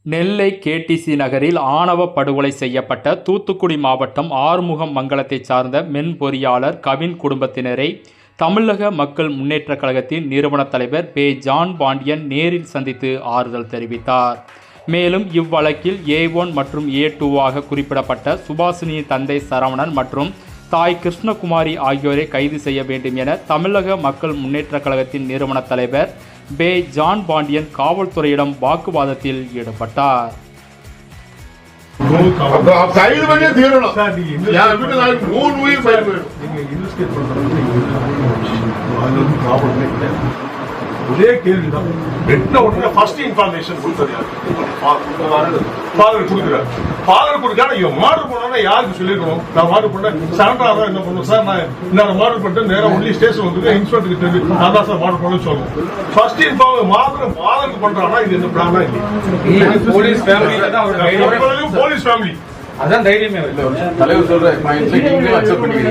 நெல்லை KTC நகரில் ஆணவ படுகொலை செய்யப்பட்ட தூத்துக்குடி மாவட்டம் ஆறுமுகம் மங்கலத்தைச் சார்ந்த மென்பொறியாளர் கவின் குடும்பத்தினரை தமிழக மக்கள் முன்னேற்றக் கழகத்தின் நிறுவன தலைவர் பே. ஜான் பாண்டியன் நேரில் சந்தித்து ஆறுதல் தெரிவித்தார். மேலும் இவ்வழக்கில் A1 மற்றும் A2 குறிப்பிடப்பட்ட சுபாஷினியின் தந்தை சரவணன் மற்றும் தாய் கிருஷ்ணகுமாரி ஆகியோரை கைது செய்ய வேண்டும் என தமிழக மக்கள் முன்னேற்றக் கழகத்தின் நிறுவன தலைவர் பே. ஜான் பாண்டியன் காவல்துறையிடம் வாக்குவாதத்தில் ஈடுபட்டார். ஒரே கேள்விதான். வெட்டின உடனே ஃபர்ஸ்ட் இன்ஃபர்மேஷன் கொடுத்தது யாரு? ஃபாதர் கொடுக்குறாரு. ஃபாதர் கொடுக்காம இவன் மாடல் பண்ணா யாருக்கு சொல்லிருக்கணும்? நான் மாடல் பண்ண சரண்டராக என்ன பண்ணுவோம் சார்? நான் மாடல் பண்ணிட்டு நேரம் ஒன்லி ஸ்டேஷன் வந்து இன்ஸ்பெக்டருக்கு தெரிஞ்சு நான் தான் சார் மாடல் பண்ண சொல்லணும். ஃபர்ஸ்ட் இன்ஃபார்ம் மாத்திரம் ஃபாதருக்கு பண்றானா இது என்ன பிளானா? இல்லை போலீஸ் ஃபேமிலி அதான் தைரியமே தலைவர் சொல்றேன்.